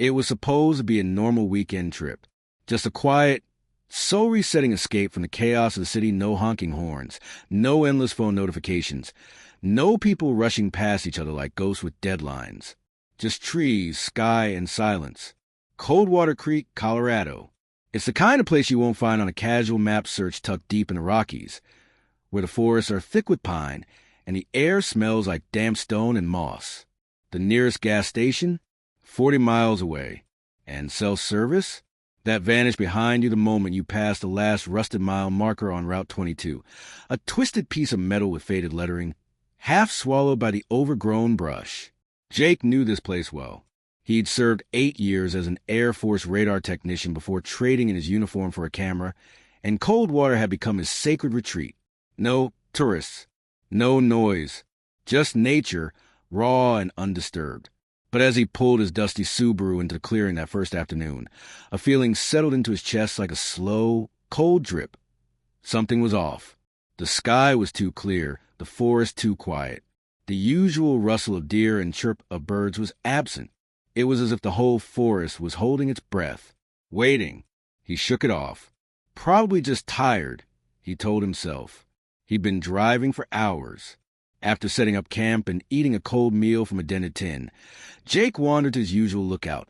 It was supposed to be a normal weekend trip. Just a quiet, soul-resetting escape from the chaos of the city. No honking horns, no endless phone notifications, no people rushing past each other like ghosts with deadlines. Just trees, sky, and silence. Coldwater Creek, Colorado. It's the kind of place you won't find on a casual map search tucked deep in the Rockies, where the forests are thick with pine and the air smells like damp stone and moss. The nearest gas station? 40 miles away. And self-service? That vanished behind you the moment you passed the last rusted mile marker on Route 22. A twisted piece of metal with faded lettering, half swallowed by the overgrown brush. Jake knew this place well. He'd served 8 years as an Air Force radar technician before trading in his uniform for a camera, and Coldwater had become his sacred retreat. No tourists, no noise, just nature, raw and undisturbed. But as he pulled his dusty Subaru into the clearing that first afternoon, a feeling settled into his chest like a slow, cold drip. Something was off. The sky was too clear, the forest too quiet. The usual rustle of deer and chirp of birds was absent. It was as if the whole forest was holding its breath, waiting. He shook it off. Probably just tired, he told himself. He'd been driving for hours. After setting up camp and eating a cold meal from a dented tin, Jake wandered to his usual lookout,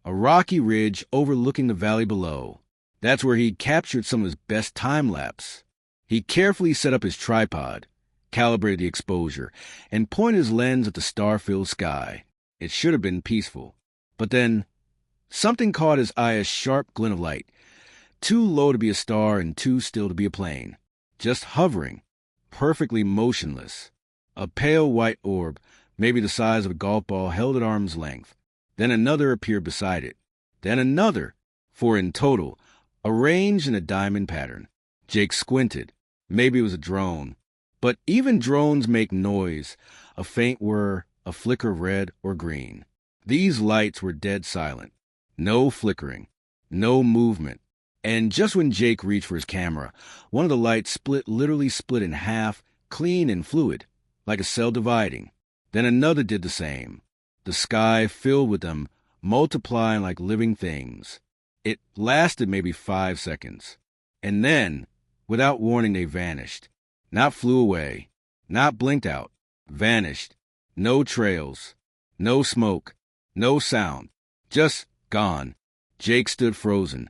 a rocky ridge overlooking the valley below. That's where he'd captured some of his best time-lapse. He carefully set up his tripod, calibrated the exposure, and pointed his lens at the star-filled sky. It should have been peaceful. But then, something caught his eye, a sharp glint of light, too low to be a star and too still to be a plane, just hovering, perfectly motionless. A pale white orb, maybe the size of a golf ball, held at arm's length. Then another appeared beside it. Then another, for in total, arranged in a diamond pattern. Jake squinted. Maybe it was a drone. But even drones make noise, a faint whir, a flicker of red or green. These lights were dead silent. No flickering. No movement. And just when Jake reached for his camera, one of the lights literally split in half, clean and fluid, like a cell dividing. Then another did the same. The sky filled with them, multiplying like living things. It lasted maybe 5 seconds. And then, without warning, they vanished. Not flew away. Not blinked out. Vanished. No trails. No smoke. No sound. Just gone. Jake stood frozen,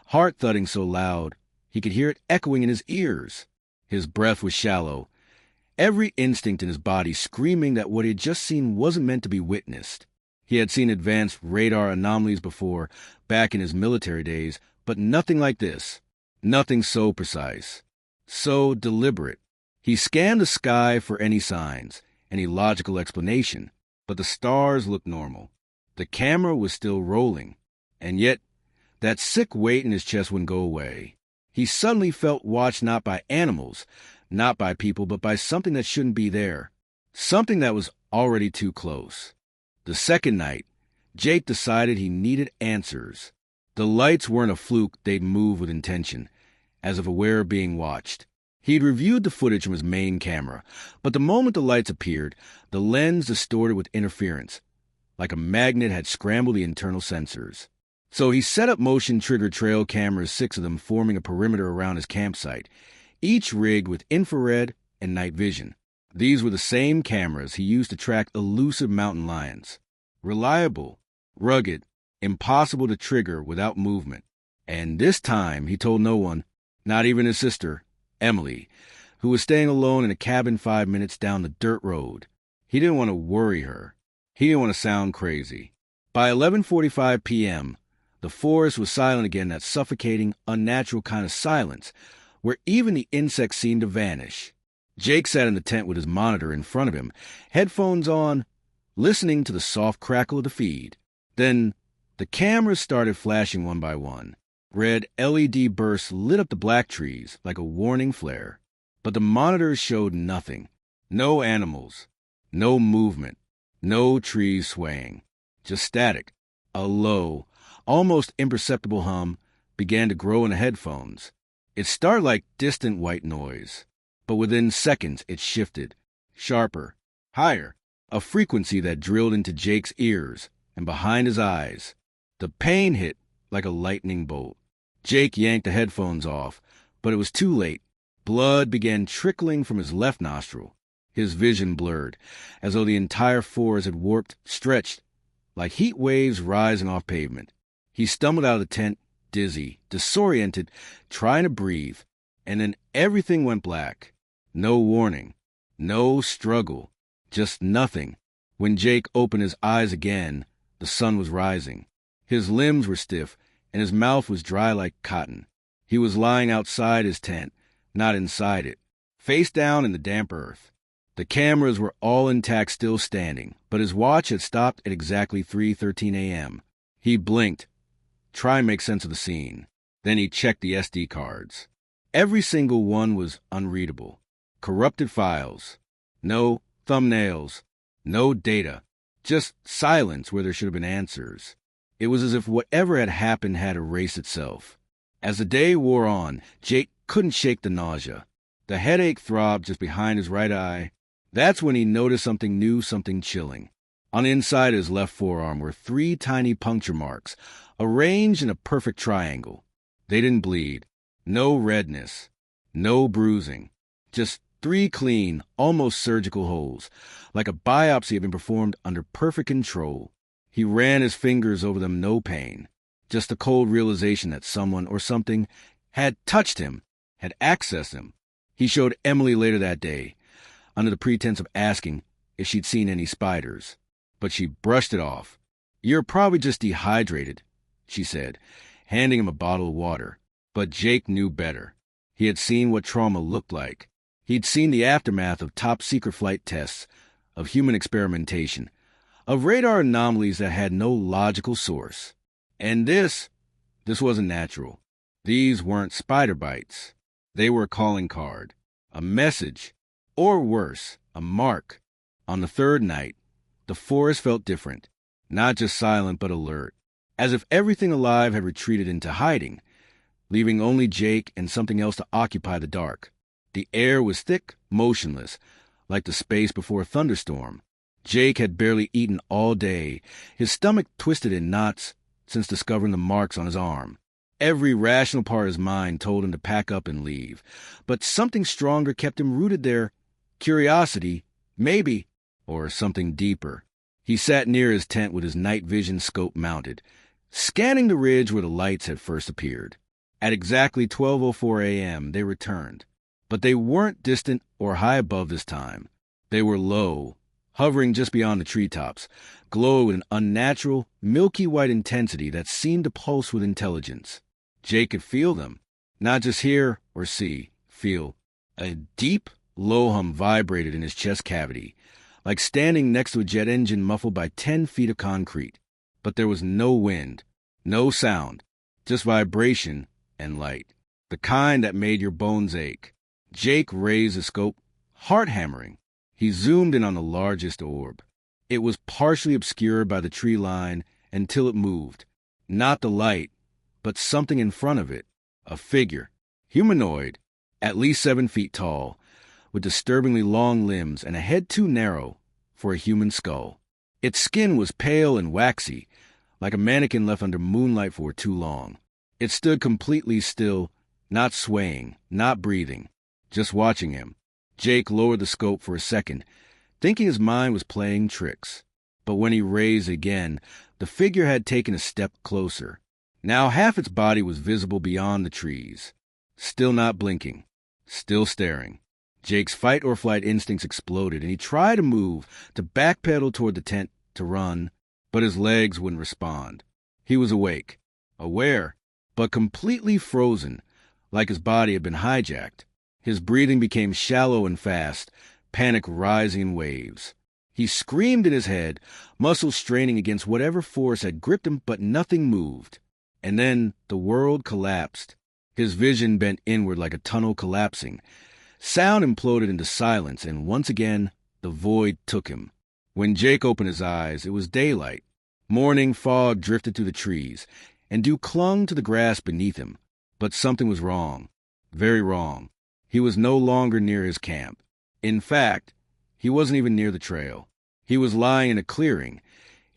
heart thudding so loud he could hear it echoing in his ears. His breath was shallow, every instinct in his body screaming that what he had just seen wasn't meant to be witnessed. He had seen advanced radar anomalies before, back in his military days, but nothing like this. Nothing so precise, so deliberate. He scanned the sky for any signs, any logical explanation, but the stars looked normal. The camera was still rolling, and yet that sick weight in his chest wouldn't go away. He suddenly felt watched not by animals, not by people, but by something that shouldn't be there. Something that was already too close. The second night, Jake decided he needed answers. The lights weren't a fluke, they'd move with intention, as if aware of being watched. He'd reviewed the footage from his main camera, but the moment the lights appeared, the lens distorted with interference, like a magnet had scrambled the internal sensors. So he set up motion-trigger trail cameras, 6 of them forming a perimeter around his campsite, each rigged with infrared and night vision. These were the same cameras he used to track elusive mountain lions. Reliable, rugged, impossible to trigger without movement. And this time he told no one, not even his sister, Emily, who was staying alone in a cabin 5 minutes down the dirt road. He didn't want to worry her. He didn't want to sound crazy. By 11:45 p.m., the forest was silent again, that suffocating, unnatural kind of silence, where even the insects seemed to vanish. Jake sat in the tent with his monitor in front of him, headphones on, listening to the soft crackle of the feed. Then the cameras started flashing one by one. Red LED bursts lit up the black trees like a warning flare. But the monitors showed nothing. No animals. No movement. No trees swaying. Just static. A low, almost imperceptible hum began to grow in the headphones. It started like distant white noise, but within seconds it shifted, sharper, higher, a frequency that drilled into Jake's ears and behind his eyes. The pain hit like a lightning bolt. Jake yanked the headphones off, but it was too late. Blood began trickling from his left nostril. His vision blurred, as though the entire forest had warped, stretched, like heat waves rising off pavement. He stumbled out of the tent, dizzy, disoriented, trying to breathe, and then everything went black. No warning, no struggle, just nothing. When Jake opened his eyes again, the sun was rising. His limbs were stiff, and his mouth was dry like cotton. He was lying outside his tent, not inside it, face down in the damp earth. The cameras were all intact, still standing, but his watch had stopped at exactly 3:13 a.m. He blinked, trying to make sense of the scene. Then he checked the SD cards. Every single one was unreadable. Corrupted files. No thumbnails. No data. Just silence where there should have been answers. It was as if whatever had happened had erased itself. As the day wore on, Jake couldn't shake the nausea. The headache throbbed just behind his right eye. That's when he noticed something new, something chilling. On the inside of his left forearm were 3 tiny puncture marks, arranged in a perfect triangle. They didn't bleed. No redness. No bruising. Just 3 clean, almost surgical holes, like a biopsy had been performed under perfect control. He ran his fingers over them, no pain. Just the cold realization that someone or something had touched him, had accessed him. He showed Emily later that day, under the pretense of asking if she'd seen any spiders. But she brushed it off. "You're probably just dehydrated," she said, handing him a bottle of water. But Jake knew better. He had seen what trauma looked like. He'd seen the aftermath of top-secret flight tests, of human experimentation, of radar anomalies that had no logical source. And this wasn't natural. These weren't spider bites. They were a calling card, a message, or worse, a mark. On the 3rd night, the forest felt different, not just silent but alert, as if everything alive had retreated into hiding, leaving only Jake and something else to occupy the dark. The air was thick, motionless, like the space before a thunderstorm. Jake had barely eaten all day, his stomach twisted in knots since discovering the marks on his arm. Every rational part of his mind told him to pack up and leave, but something stronger kept him rooted there. Curiosity, maybe, or something deeper. He sat near his tent with his night vision scope mounted, scanning the ridge where the lights had first appeared. At exactly 12:04 a.m., they returned. But they weren't distant or high above this time. They were low, hovering just beyond the treetops, glowing with an unnatural, milky white intensity that seemed to pulse with intelligence. Jake could feel them, not just hear or see, feel. A deep, low hum vibrated in his chest cavity, like standing next to a jet engine muffled by 10 feet of concrete. But there was no wind, no sound, just vibration and light, the kind that made your bones ache. Jake raised the scope, heart hammering. He zoomed in on the largest orb. It was partially obscured by the tree line until it moved. Not the light, but something in front of it. A figure, humanoid, at least 7 feet tall, with disturbingly long limbs and a head too narrow for a human skull. Its skin was pale and waxy, like a mannequin left under moonlight for too long. It stood completely still, not swaying, not breathing, just watching him. Jake lowered the scope for a second, thinking his mind was playing tricks. But when he raised again, the figure had taken a step closer. Now half its body was visible beyond the trees. Still not blinking. Still staring. Jake's fight-or-flight instincts exploded, and he tried to move, to backpedal toward the tent, to run, but his legs wouldn't respond. He was awake, aware, but completely frozen, like his body had been hijacked. His breathing became shallow and fast, panic rising in waves. He screamed in his head, muscles straining against whatever force had gripped him, but nothing moved. And then the world collapsed. His vision bent inward like a tunnel collapsing. Sound imploded into silence, and once again, the void took him. When Jake opened his eyes, it was daylight. Morning fog drifted through the trees, and dew clung to the grass beneath him. But something was wrong. Very wrong. He was no longer near his camp. In fact, he wasn't even near the trail. He was lying in a clearing.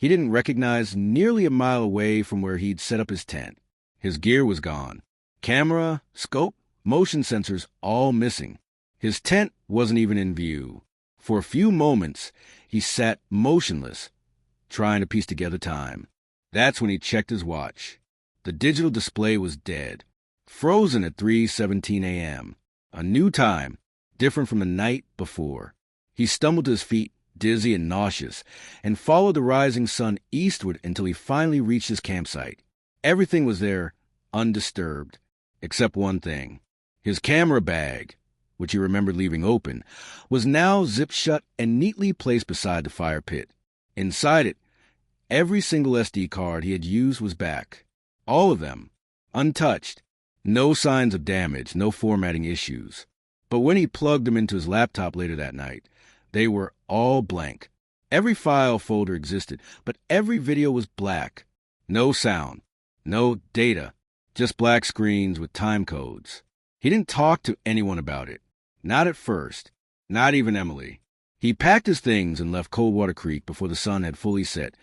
he didn't recognize nearly a mile away from where he'd set up his tent. His gear was gone. Camera, scope, motion sensors all missing. His tent wasn't even in view. For a few moments, he sat motionless, trying to piece together time. That's when he checked his watch. The digital display was dead, frozen at 3:17 a.m. A new time, different from the night before. He stumbled to his feet, dizzy and nauseous, and followed the rising sun eastward until he finally reached his campsite. Everything was there, undisturbed, except one thing. His camera bag, which he remembered leaving open, was now zipped shut and neatly placed beside the fire pit. Inside it, every single SD card he had used was back. All of them, untouched. No signs of damage, no formatting issues. But when he plugged them into his laptop later that night, they were all blank. Every file folder existed, but every video was black. No sound, no data, just black screens with time codes. He didn't talk to anyone about it. Not at first. Not even Emily. He packed his things and left Coldwater Creek before the sun had fully set,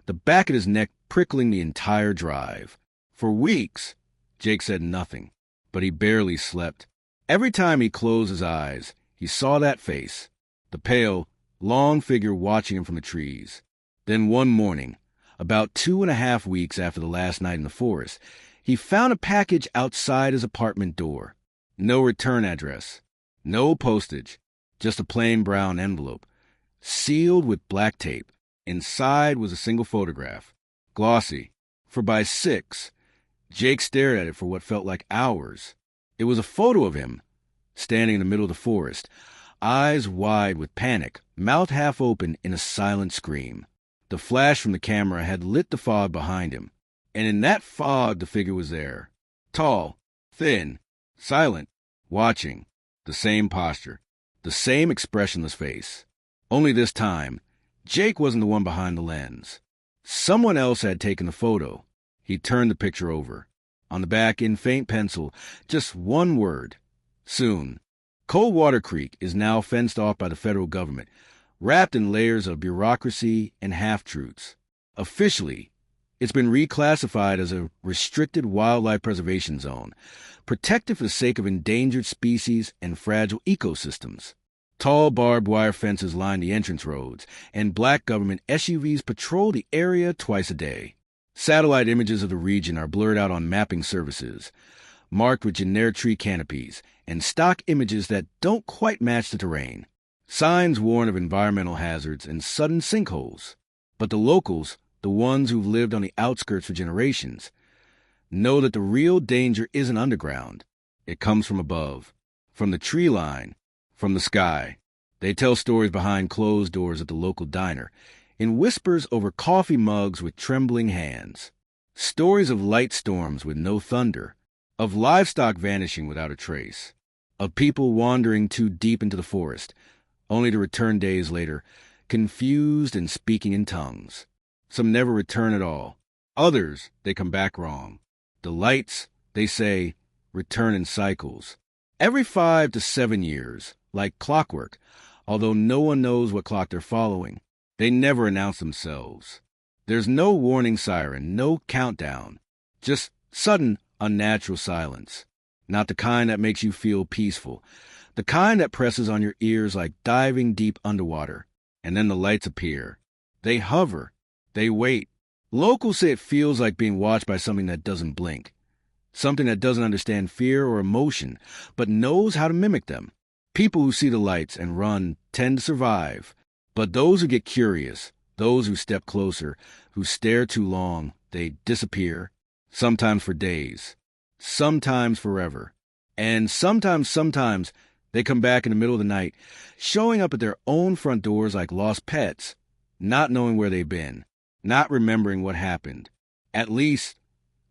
the back of his neck prickling the entire drive. For weeks, Jake said nothing, but he barely slept. Every time he closed his eyes, he saw that face, the pale, long figure watching him from the trees. Then one morning, about 2.5 weeks after the last night in the forest, he found a package outside his apartment door. No return address, no postage, just a plain brown envelope, sealed with black tape. Inside was a single photograph, glossy, for by 6, Jake stared at it for what felt like hours. It was a photo of him, standing in the middle of the forest, eyes wide with panic, mouth half open in a silent scream. The flash from the camera had lit the fog behind him, and in that fog the figure was there. Tall, thin, silent, watching, the same posture, the same expressionless face. Only this time, Jake wasn't the one behind the lens. Someone else had taken the photo. He turned the picture over. On the back, in faint pencil, just one word. Soon. Coldwater Creek is now fenced off by the federal government, wrapped in layers of bureaucracy and half-truths. Officially, it's been reclassified as a restricted wildlife preservation zone, protected for the sake of endangered species and fragile ecosystems. Tall barbed wire fences line the entrance roads, and black government SUVs patrol the area twice a day. Satellite images of the region are blurred out on mapping services, marked with generic tree canopies, and stock images that don't quite match the terrain. Signs warn of environmental hazards and sudden sinkholes. But the locals, the ones who've lived on the outskirts for generations, know that the real danger isn't underground. It comes from above, from the tree line, from the sky. They tell stories behind closed doors at the local diner, in whispers over coffee mugs with trembling hands. Stories of light storms with no thunder, of livestock vanishing without a trace, of people wandering too deep into the forest, only to return days later, confused and speaking in tongues. Some never return at all. Others, they come back wrong. The lights, they say, return in cycles. Every 5 to 7 years, like clockwork, although no one knows what clock they're following. They never announce themselves. There's no warning siren, no countdown. Just sudden, unnatural silence. Not the kind that makes you feel peaceful. The kind that presses on your ears like diving deep underwater. And then the lights appear. They hover. They wait. Locals say it feels like being watched by something that doesn't blink. Something that doesn't understand fear or emotion, but knows how to mimic them. People who see the lights and run tend to survive. But those who get curious, those who step closer, who stare too long, they disappear. Sometimes for days. Sometimes forever. And sometimes, they come back in the middle of the night, showing up at their own front doors like lost pets, not knowing where they've been, not remembering what happened. At least,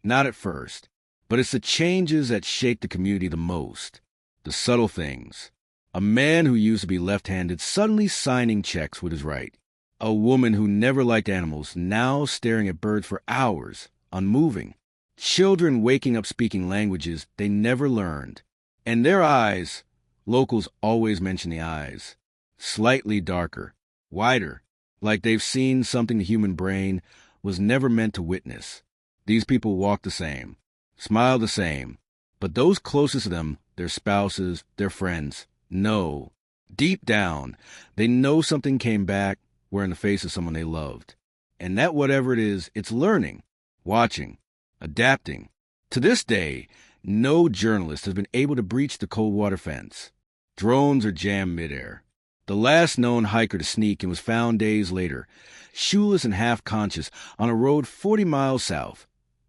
not at first. But it's the changes that shake the community the most. The subtle things. A man who used to be left-handed suddenly signing checks with his right. A woman who never liked animals now staring at birds for hours, unmoving. Children waking up speaking languages they never learned. And their eyes, locals always mention the eyes, slightly darker, wider, like they've seen something the human brain was never meant to witness. These people walk the same, smile the same, but those closest to them, their spouses, their friends, know. Deep down, they know something came back wearing the face of someone they loved. And that whatever it is, it's learning, watching, adapting. To this day, no journalist has been able to breach the Coldwater fence. Drones are jammed midair. The last known hiker to sneak and was found days later, shoeless and half-conscious, on a road 40 miles south,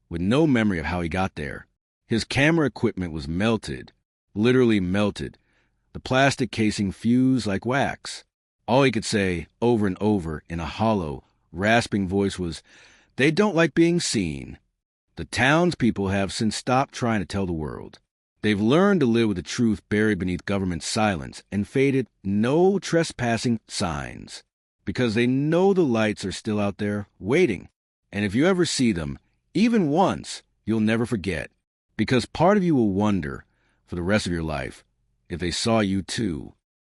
with no memory of how he got there. His camera equipment was melted, literally melted. The plastic casing fused like wax. All he could say, over and over, in a hollow, rasping voice was, "They don't like being seen." The townspeople have since stopped trying to tell the world. They've learned to live with the truth buried beneath government silence and faded "no trespassing" signs, because they know the lights are still out there, waiting. And if you ever see them, even once, you'll never forget, because part of you will wonder, for the rest of your life, if they saw you too.